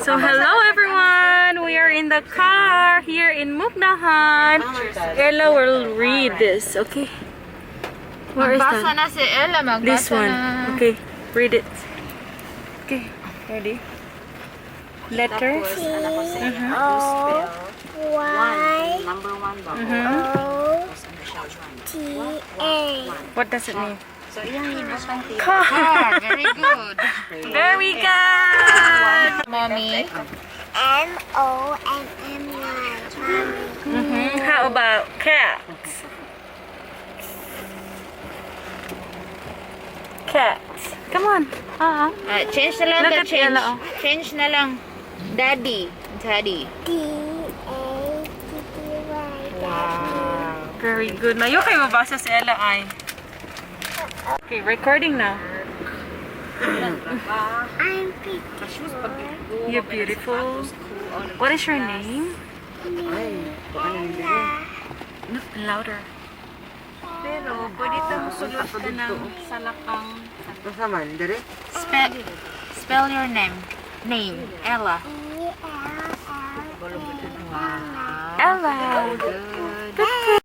So hello everyone! We are in the car here in Mukdahan. Ella will read this, okay? Where is Magbasa that? na si Ella, magbasa This one. na. Okay, read it. Okay, ready? Letters. O Y Number one ba? O T A. What does it mean? So, iyang libos ng tip. Ah, very good. Very good! Mommy. M O M M Y. Mommy. How about cats? Cats. Come on. Change na lang. Look the at change. Ella, oh. Change na lang. Daddy. Daddy. D A T T Y. Wow. Very good. Na, yung kayo mabasa sa Ella ay. Okay, recording now. I'm picture. You're beautiful. What is your name? Look louder. Pero, pwede itong sulot ka ng salakang. Basta man, dire? Spell your name. Name. Ella. E L L. Wow. Ella. Good.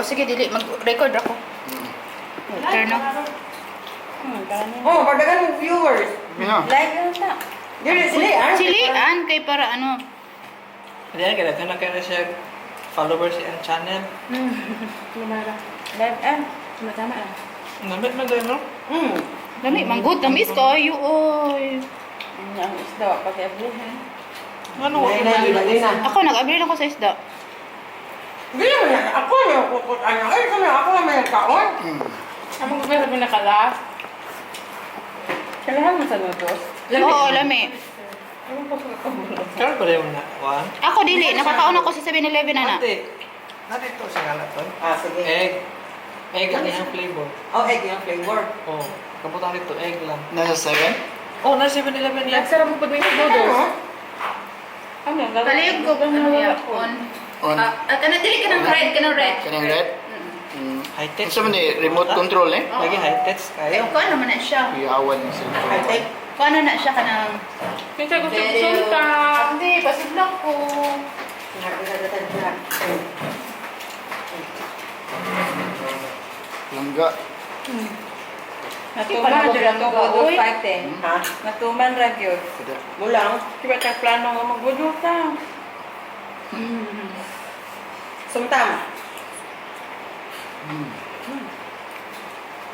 Sige, dili. Mag-record ako. Turn off. Oh, padagan mo viewers. Live lang ta. Dire, sila. Chilian kay para ano. Ayan, kaya na kaya siya followers and channel. Live tama na. Namit na din, no? Dami, manggod. Tamis ko. Ayo, oy. Ang isda, pag-ablihan. Ano? Ako, nag-agree ako sa isda. Hindi naman yan. Ako may kukut. Ako may kaon. Ang mga pero pinakalas. Kailangan mo sa noodles. Oo, lami. Kaya ba yung na? One? Ako, dili. Nakakaon ako sa 7-Eleven, ana. Ate. Ate ito sa galaton. Sige. Egg. Egg ang iyang flavor. Oh, egg yung flavor. Oh, kaputan dito, egg lang. Nasa 7? Oh, nasa 7-Eleven yan. Nagsarap mo pag may noodles. Ano? Kalayog ko bang nawapon? On? At ano, dili ka ng red, ka ng red. Kanang red? High-tech. Ano ni remote control eh? Lagi high-tech Ay, kayo. kung ano man na siya. Iyawan ng I cellphone. think. Kung ano na siya ka ng... Kasi gusto ko sulta. Hindi, pasidlak ko. Langga. Natuman na dyan ang budol fight eh. Ha? Natuman ra gyud. Kada. Mulang. Kiba tayong plano nga magbudol ta. Sumtam.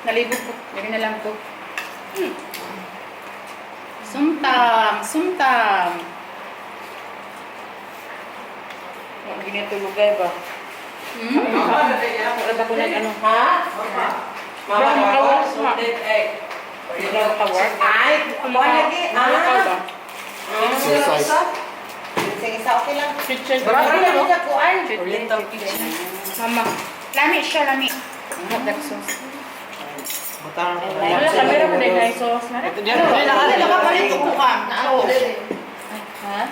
Nalibog ko. Lagi na lang ko. Sumtam, sumtam. Ang ginitulugay ba? Wala ko na ano. Ha? Mama, makawas ma. egg. Wala makawar. Ay, kumain lagi. Makawa. Exercise. Isa, okay lang. Kitchen. Baka na mo ka kuan. Oriental kitchen. Mama. Lami siya, lami. Hotdog sauce. Mataran ko Wala na. kamera mo din ay sauce na. Ito diyan. Ano, nakapalit ko ka. Naako. Ha?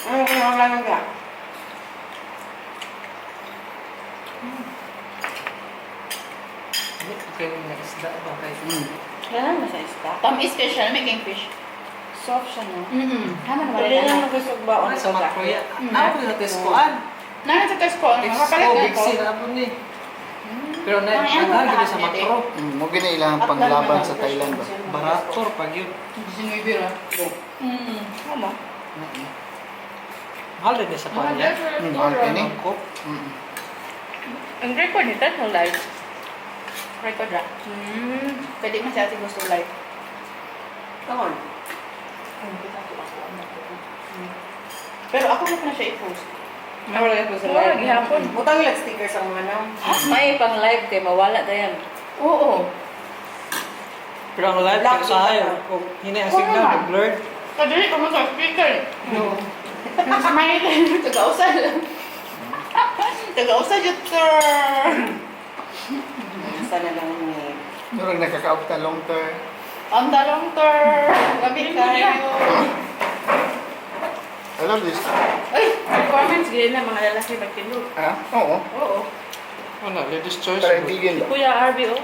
Ano kung lang nga? Okay, may isda ba kayo? Kailangan mo sa isda. Tamis ka siya, may kingfish. Soft siya no. Tama naman Pwede rin. lang magusog ba? Ano sa makroya? Ako yung teskuan. Nana sa test ko, makapalit na Big ko. C na po ni. Pero na, Ang ano, naghan gini sa lahat niya, makro. Mo gina ilang panglaban sa Thailand ba? Barator pag yun. Sinuibira. Tama. Mahal din sa kanya. Mahal ka ni? Bangkok. Ang record nito no live. Record ra. Pwede man sa ating gusto live. Kaon. Pero ako na siya i-post. Nawala ko sa Oo, live. gihapon. Butang ilang stickers ang ano. May pang live kay mawala dayan. Oo. Pero ang live Black ka sa ink. ayaw. Kung hindi ang signal, nag-blurred. Kadali ko mo sa speaker. No. Smile. Taga-usal. Taga-usal yun, sir. Sana lang ni... Murag nakaka-out na long term. On the long term. Gabi kayo. I love this. Ay, requirements gila na mga lalaki magtindog. Ah, oo. Oo. Wala, ladies choice. Pero hindi yun ba? Kuya Harvey, oh.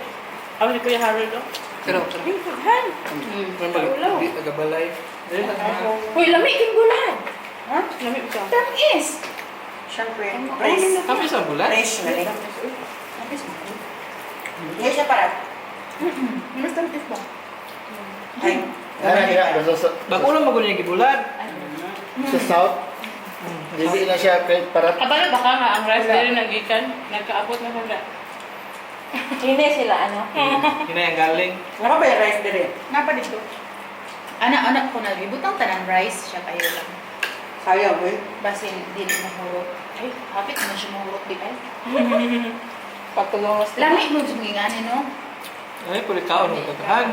Ako ni Kuya Harold, oh. Pero, Han. may mag- di tagabalay. Uy, lami king bulan. Ha? Lami ka. Tamis. Siyempre, race. Kami sa bulan? Race na rin. Hindi siya para. Mas tamis ba? Ay, Ay, basta sa, Bakulang mo yung gibulan. sa south, hindi na siya para Kabalo baka nga ang rice dili nagikan, nagkaabot na sada. Hindi sila, ano? Hina yung galing. Ano ba yung rice dire? Napa dito? Anak-anak ko nagibutang tanan rice, siya kayo lang. Sayang eh. Basin, di na mahurot. Ay, hapit na siya mahurot di ay. Pagtulong mas Lami mo sumingani, no? Ay, puli kaon mo katahan.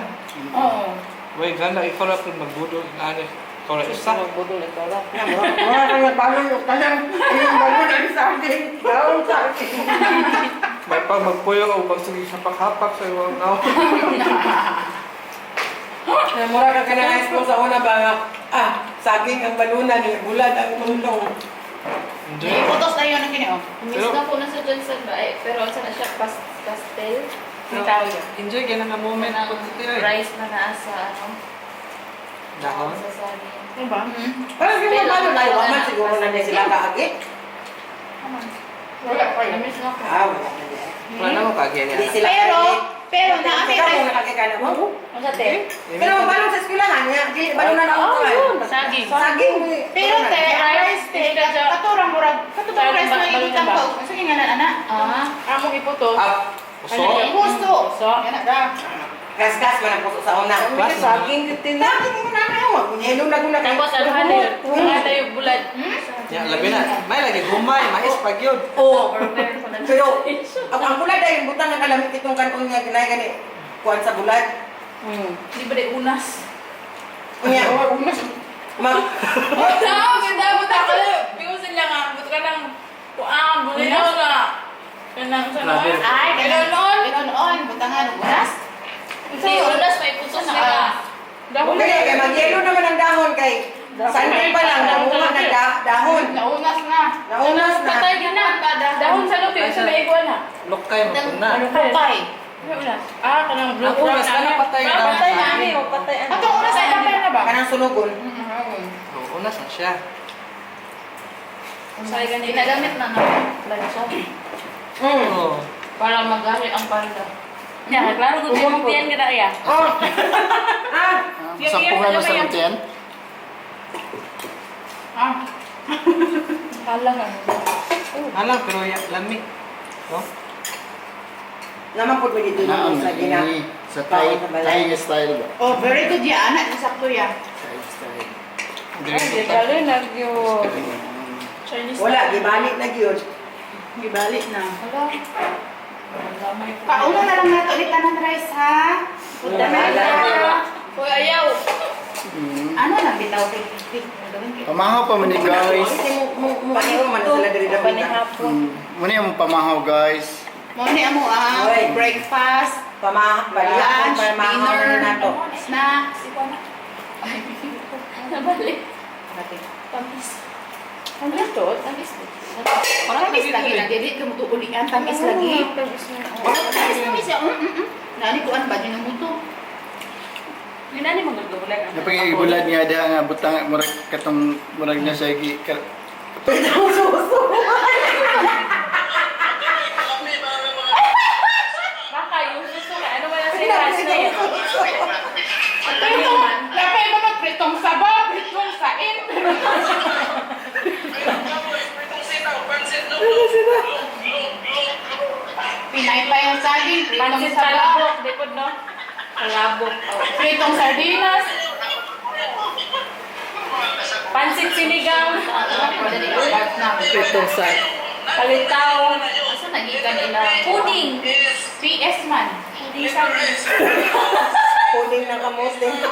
Oo. Uy, ganda, ikaw na po magbudo. Ano, ikaw na isa. magbudol ito lang. Mga kanya balon yung kanang yung balon ang saging. Gawang saging. May pang magpuyo o magsige sa paghapak sa iwang now. Mura ka kanang ice cream sa una ba? Saging ang balunan, bulan ang tulong. Enjoy. Ipotos na yun ang kini, oh. Miss Pero- na po na sa Johnson ba? Eh, pero sana siya pastel. Pero, May tao yun. enjoy ka na nga moment. Ng Pagkuti ay. rice na nasa ano? Dahon. Sa saging. Ano ba? Parang yung mga balon ay waman siguro na din sila kaagi. Wala pa yun. Namiss na ako. Wala na din. Wala na mo kagyan Hindi yan. sila Pero naami Ikaw rice. kung nakakikana mo? Ang sa te? Pero ang balon sa eskwelahan niya, di balunan ako ko ay. Saging. Saging. Pero te, rice, te, katurang murag, katurang rice na ilikang ko. Sige nga na, anak. Among iputos. Puso. Gusto. So, Yan na. Gas-gas man ang puso sa una. Saging din. Saging mo na ako. Yelo na guna ka. tapos ano hali? Mga tayo bulan. Yan, labi na. May lagi gumay, mais pag yun. Oo. Pero, ang bulad ay butang na kalamit itong kanong nga ginay gani. Kuan sa bulad. Di ba di unas? Unya, umas. Mag Tao, ganda mo ta ka. Bigusin lang ang buto ka ng kuang, bulilaw na. Kanang sa Grabe. naman. Ay, kailangan. Pinoon, butangan, unas. Hindi, unas may pusos nila. Dahon Okay, kay magyelo naman ang dahon kay Sunday pa lang namunga ng dahon. Naunas na. Naunas na. Patay ka na. Dahon sa lupi, sa may iguan na. Lokay mo po na. Pupay. Kanang blue Ang unas, ano patay na? Patay na ani, o patay ano. Atong unas ay kapay na ba? Kanang sunugon. Oo, unas na siya. Sa ganito. Ginagamit na na. Lansong. Oo. Para magamit ang palda. Ya, klaro ko tayo magpiyan kita ya. Oh. sampungan na sa lutian. Hala nga. Alam, pero lami. No? Naman po dito Naam, sa gina. sa Thai style ba? Oh, very good ya, anak. Nasakto ya. Thai style. Ay, dali nagyo. Chinese. Wala, gibalik na gyud. Gibalik na. Hala. Lamay ko. Pauna na lang nato ni tanan rice ha. Punta na lang. Uy, ayaw. Ano lang bitaw kay Pamahaw pa man ni guys. Paano man sila diri na Panihapon. Muna yung pamahaw guys. Mo ni amo Oy. breakfast, Pamahal lunch, para mahal dinner, nato. snacks. Nabalik. Tamis. Tamis to, tamis. Tamis lagi na dili ka mo ulian tamis lagi. Tamis ya. Nani ko an ba din mo to? Ginani mo gagawin. Napag-ibulad nga ada nga butang murag katong murag na siya gi Baka yung suso ka. Ano ba na sa rice na yun? Lapay mo magpritong sabaw, pritong sain. Pinay pa yung saging, pritong Pansit sabaw, palabok. Dipod no? Palabok. pritong sardinas. Pansit sinigang. Itong sa... Palitaw. Asa nagikan ila? Pudding. PS man. Pudding sa Puding na kamote. Ano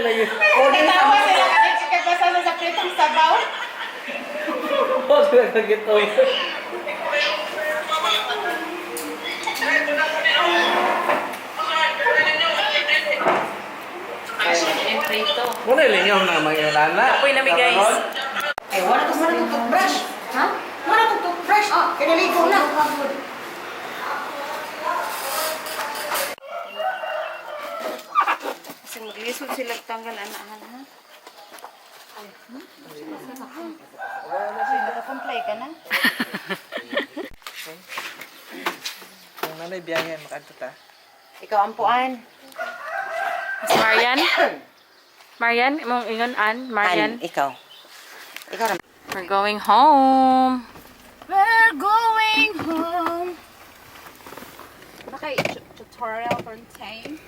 lang yun? Puding sa Tawa kamote. sila kanit siya basa sa pritong sabaw. Oh, sila kagito. Ay, prito. Muna ilingaw na mga lala. Apoy na mi, guys. Ay, wala ko toothbrush. Ha? Wala ko toothbrush. Kinaligo na. Kasi maglisod sila tanggal anak-anak ha. Comply ka na? Kung nanay biyahe, makadto ta. Ikaw ampuan. Mas Marian? Marian, mong ingon an? Marian? Ikaw. Ikaw na. We're going home. We're going home. Baka tutorial for time.